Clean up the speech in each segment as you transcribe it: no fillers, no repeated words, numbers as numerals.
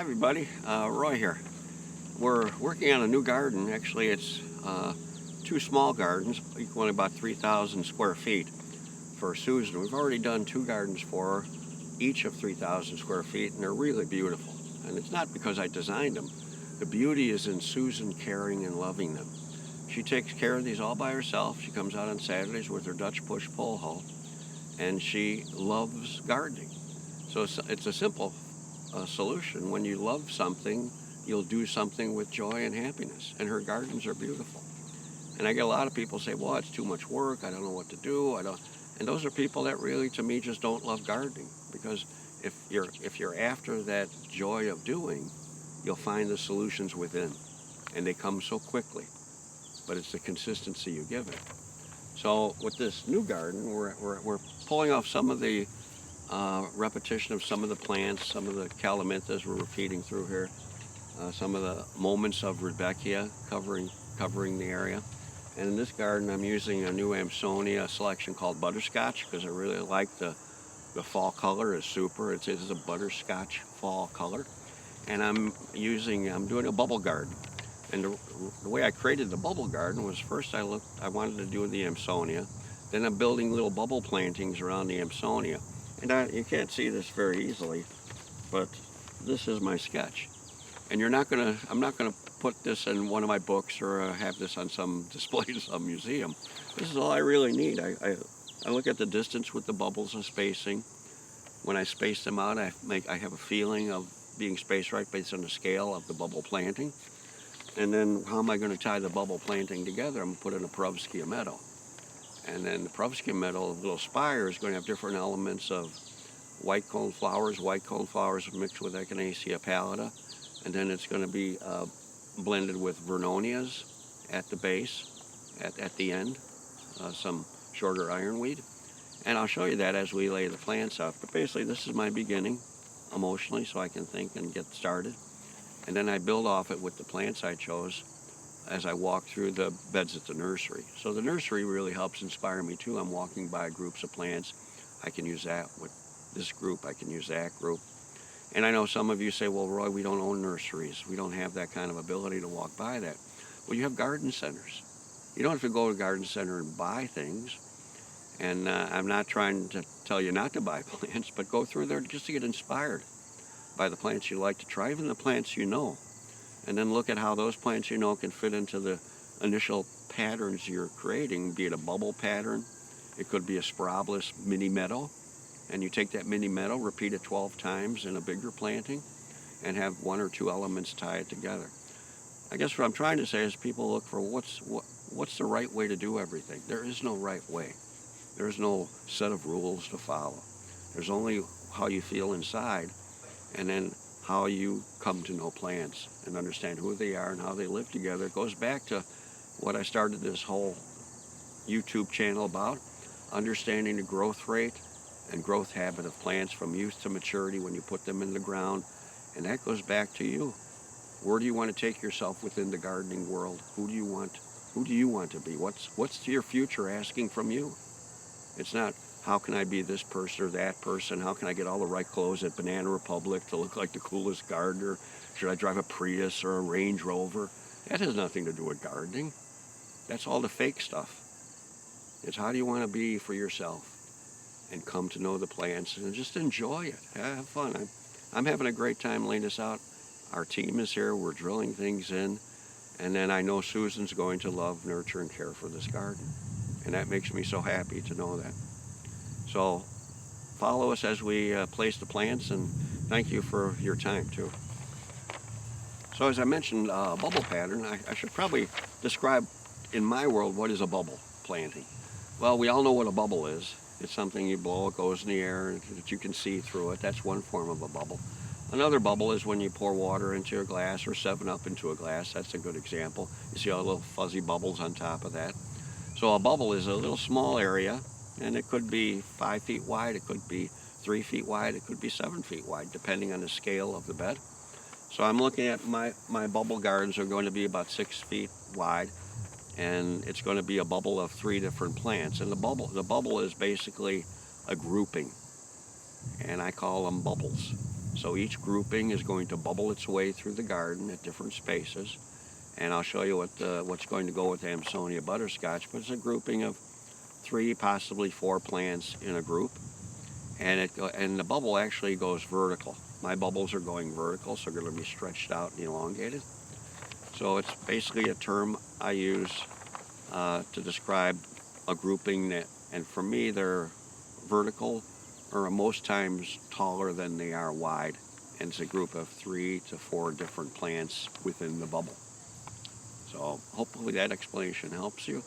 Hi everybody, Roy here. We're working on a new garden. Actually, it's two small gardens, equaling about 3,000 square feet for Susan. We've already done two gardens for her, each of 3,000 square feet, and they're really beautiful. And it's not because I designed them. The beauty is in Susan caring and loving them. She takes care of these all by herself. She comes out on Saturdays with her Dutch push-pull hoe, and she loves gardening. So it's a simple solution. When you love something, you'll do something with joy and happiness. And her gardens are beautiful. And I get a lot of people say, well, it's too much work. I don't know what to do. And those are people that really, to me, just don't love gardening. Because if you're after that joy of doing, you'll find the solutions within. And they come so quickly. But it's the consistency you give it. So with this new garden, we're pulling off some of the repetition of some of the plants, some of the calamenthas we're repeating through here, some of the moments of Rudbeckia covering the area. And in this garden, I'm using a new Amsonia selection called Butterscotch because I really like the fall color. Is super. It's a butterscotch fall color. And I'm doing a bubble garden. And the way I created the bubble garden was first I wanted to do the Amsonia. Then I'm building little bubble plantings around the Amsonia. And you can't see this very easily, but this is my sketch. And I'm not gonna put this in one of my books or have this on some display in some museum. This is all I really need. I look at the distance with the bubbles and spacing. When I space them out, I have a feeling of being spaced right based on the scale of the bubble planting. And then how am I going to tie the bubble planting together? I'm going to put in a Perovskia meadow. And then the Perovskia meadow, the little spire, is going to have different elements of white cone flowers mixed with Echinacea pallida. And then it's going to be blended with Vernonias at the base, at the end, some shorter ironweed. And I'll show you that as we lay the plants out. But basically, this is my beginning, emotionally, so I can think and get started. And then I build off it with the plants I chose as I walk through the beds at the nursery. So the nursery really helps inspire me too. I'm walking by groups of plants. I can use that with this group. I can use that group. And I know some of you say, well, Roy, we don't own nurseries. We don't have that kind of ability to walk by that. Well, you have garden centers. You don't have to go to a garden center and buy things. And I'm not trying to tell you not to buy plants, but go through there just to get inspired by the plants you like to try, even the plants you know. And then look at how those plants you know can fit into the initial patterns you're creating, be it a bubble pattern, it could be a sprabless mini meadow, and you take that mini meadow, repeat it 12 times in a bigger planting, and have one or two elements tie it together. I guess what I'm trying to say is people look for what's the right way to do everything. There is no right way. There's no set of rules to follow. There's only how you feel inside, and then how you come to know plants and understand who they are and how they live together. It goes back to what I started this whole YouTube channel about, understanding the growth rate and growth habit of plants from youth to maturity when you put them in the ground. And that goes back to you. Where do you want to take yourself within the gardening world? Who do you want to be? What's your future asking from you? It's not, how can I be this person or that person? How can I get all the right clothes at Banana Republic to look like the coolest gardener? Should I drive a Prius or a Range Rover? That has nothing to do with gardening. That's all the fake stuff. It's how do you want to be for yourself and come to know the plants and just enjoy it. Have fun. I'm having a great time laying this out. Our team is here. We're drilling things in. And then I know Susan's going to love, nurture, and care for this garden. And that makes me so happy to know that. So follow us as we place the plants, and thank you for your time too. So as I mentioned, bubble pattern, I should probably describe in my world what is a bubble planting. Well, we all know what a bubble is. It's something you blow, it goes in the air, that you can see through it. That's one form of a bubble. Another bubble is when you pour water into a glass or 7-Up into a glass. That's a good example. You see all the little fuzzy bubbles on top of that. So a bubble is a little small area, and it could be 5 feet wide, it could be 3 feet wide, it could be 7 feet wide, depending on the scale of the bed. So I'm looking at my bubble gardens are going to be about 6 feet wide, and it's going to be a bubble of 3 different plants. And the bubble is basically a grouping, and I call them bubbles. So each grouping is going to bubble its way through the garden at different spaces. And I'll show you what's going to go with Amsonia butterscotch, but it's a grouping of 3, possibly 4 plants in a group. And the bubble actually goes vertical. My bubbles are going vertical, so they're going to be stretched out and elongated. So it's basically a term I use to describe a grouping that, and for me, they're vertical, or most times taller than they are wide. And it's a group of 3 to 4 different plants within the bubble. So hopefully that explanation helps you,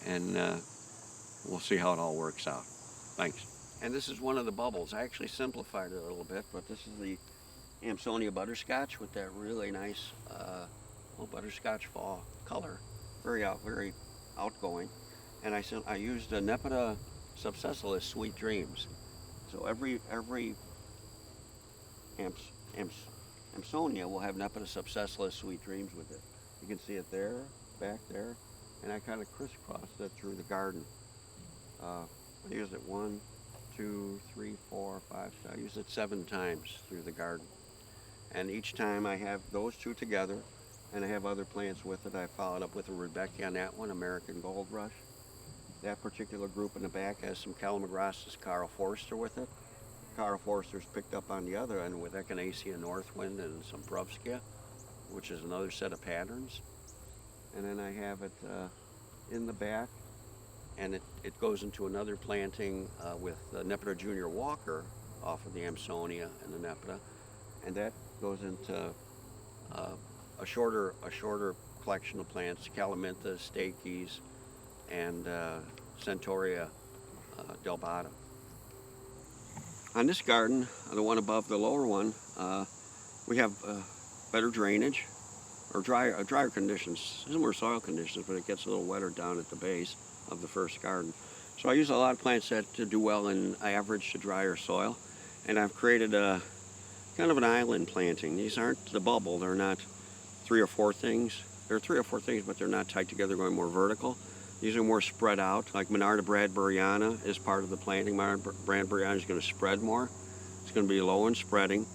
and we'll see how it all works out. Thanks. And this is one of the bubbles. I actually simplified it a little bit, but this is the Amsonia butterscotch with that really nice butterscotch fall color, very outgoing. And I used a Nepeta subsessilis Sweet Dreams. So every Amsonia will have Nepeta subsessilis Sweet Dreams with it. You can see it there, back there, and I kind of crisscrossed it through the garden. I used it 1, 2, 3, 4, 5, 6. I used it 7 times through the garden. And each time I have those 2 together, and I have other plants with it. I followed up with a Rebecca on that one, American Gold Rush. That particular group in the back has some Calamagrostis Carl Forster with it. Carl Forster's picked up on the other end with Echinacea Northwind and some Bruvskia, which is another set of patterns. And then I have it in the back, and it goes into another planting with Nepeta Junior Walker off of the Amsonia and the Nepeta, and that goes into a shorter collection of plants, Calaminthas, Stakes, and Centaurea delbata. On this garden, the one above the lower one, we have better drainage, or drier conditions, similar soil conditions, but it gets a little wetter down at the base of the first garden. So I use a lot of plants that do well in average to drier soil, and I've created a kind of an island planting. These aren't the bubble, they're not 3 or 4 things. They're 3 or 4 things, but they're not tight together, going more vertical. These are more spread out, like Monarda bradburyana is part of the planting. Monarda bradburyana is going to spread more. It's going to be low and spreading.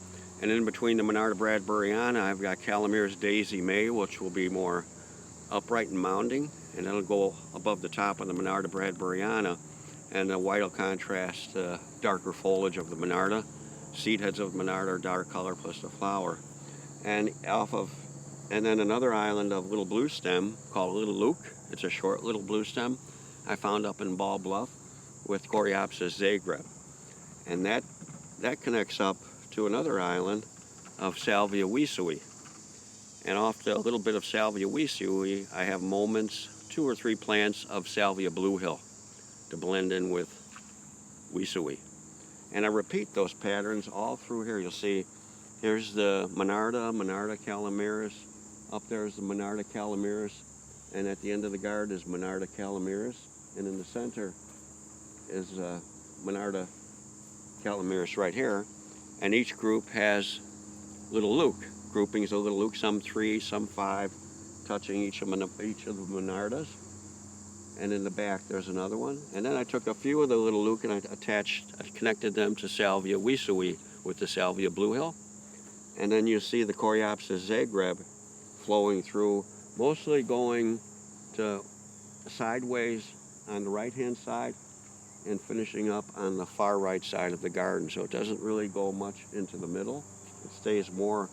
And in between the Monarda bradburyana, I've got Calamir's Daisy May, which will be more upright and mounding, and it'll go above the top of the Monarda bradburyana, and the white will contrast the darker foliage of the Monarda. Seed heads of Monarda are dark color plus the flower. And then another island of little blue stem called Little Luke. It's a short little blue stem I found up in Ball Bluff with Coreopsis zagreb. And that connects up to another island of Salvia wisui. And off the little bit of Salvia wisui, I have moments, 2 or 3 plants of Salvia Blue Hill to blend in with wisui. And I repeat those patterns all through here. You'll see, here's the Monarda calamaris. Up there is the Monarda calamaris. And at the end of the garden is Monarda calamaris. And in the center is Monarda calamaris right here. And each group has Little Luke, groupings of Little Luke, some 3, some 5, touching each of the Monardas. And in the back there's another one. And then I took a few of the Little Luke and I connected them to Salvia wisui with the Salvia Blue Hill. And then you see the Coreopsis zagreb flowing through, mostly going to sideways on the right hand side and finishing up on the far right side of the garden. So it doesn't really go much into the middle. It stays more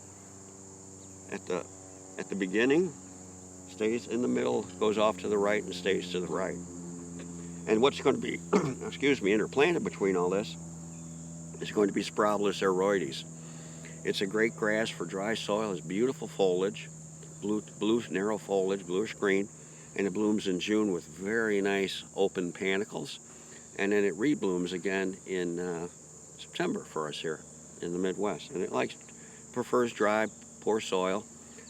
at the beginning, stays in the middle, goes off to the right and stays to the right. And what's going to be, interplanted between all this is going to be Sprobolus aeroides. It's a great grass for dry soil. It's beautiful foliage, blue narrow foliage, bluish green, and it blooms in June with very nice open panicles. And then it reblooms again in September for us here in the Midwest. And it prefers dry, poor soil.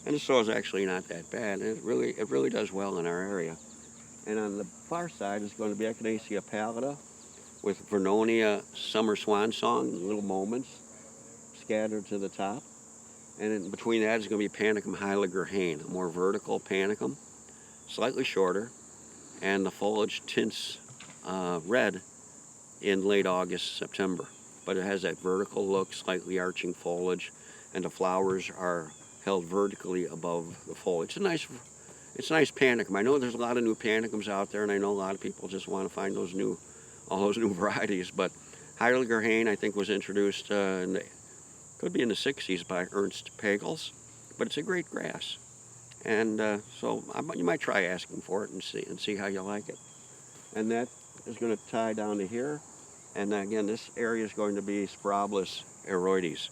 And the soil is actually not that bad. And it really does well in our area. And on the far side is going to be Echinacea pallida with Vernonia summer swan song, little moments scattered to the top. And in between that is going to be Panicum Heiliger Hain, a more vertical panicum, slightly shorter, and the foliage tints red in late August, September. but it has that vertical look, slightly arching foliage, and the flowers are held vertically above the foliage. It's a nice panicum. I know there's a lot of new panicums out there, and I know a lot of people just want to find all those new varieties, but Heidegger Hain, I think, was introduced could be in the 60s by Ernst Pagels, but it's a great grass. And so you might try asking for it and see how you like it. And that is going to tie down to here. And again, this area is going to be Sprobolus aeroides.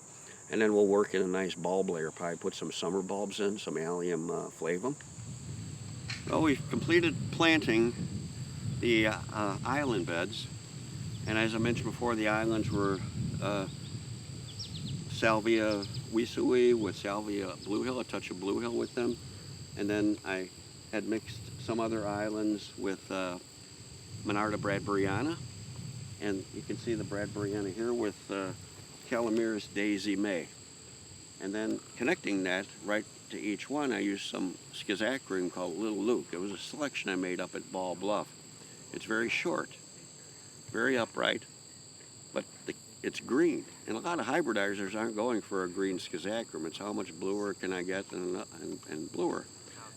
And then we'll work in a nice bulb layer, probably put some summer bulbs in, some Allium flavum. Well, we've completed planting the island beds. And as I mentioned before, the islands were Salvia Wisui with Salvia Blue Hill, a touch of Blue Hill with them. And then I had mixed some other islands with Monarda Bradburyana. And you can see the Bradburyana here with Calamir's Daisy May. And then connecting that right to each one, I used some Schizachrine called Little Luke. It was a selection I made up at Ball Bluff. It's very short, very upright, but it's green. And a lot of hybridizers aren't going for a green Schizachrine. It's how much bluer can I get and bluer.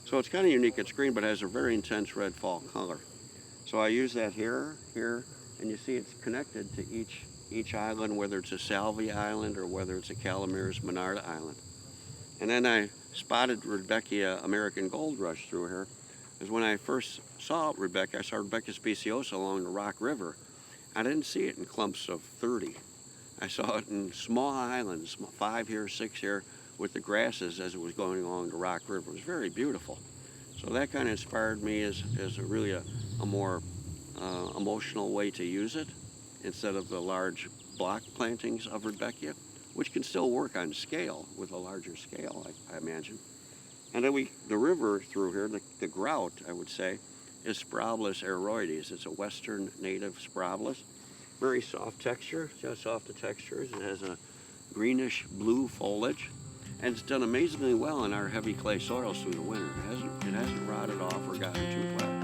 So it's kind of unique. It's green, but has a very intense red fall color. So I use that here, and you see it's connected to each island, whether it's a Salvia island or whether it's a Calamir's Monarda island. And then I spotted Rudbeckia American Gold Rush through here, because when I first saw Rudbeckia, I saw Rudbeckia speciosa along the Rock River. I didn't see it in clumps of 30. I saw it in small islands, 5 here, 6 here, with the grasses as it was going along the Rock River. It was very beautiful. So that kind of inspired me as really a more emotional way to use it, instead of the large block plantings of Rudbeckia, which can still work on scale, with a larger scale, I imagine. And then the river through here, the grout, I would say, is Sprobolus aeroides. It's a western native Sprobolus. Very soft texture, just off the textures. It has a greenish blue foliage, and it's done amazingly well in our heavy clay soils through the winter. It hasn't rotted off or gotten too flat.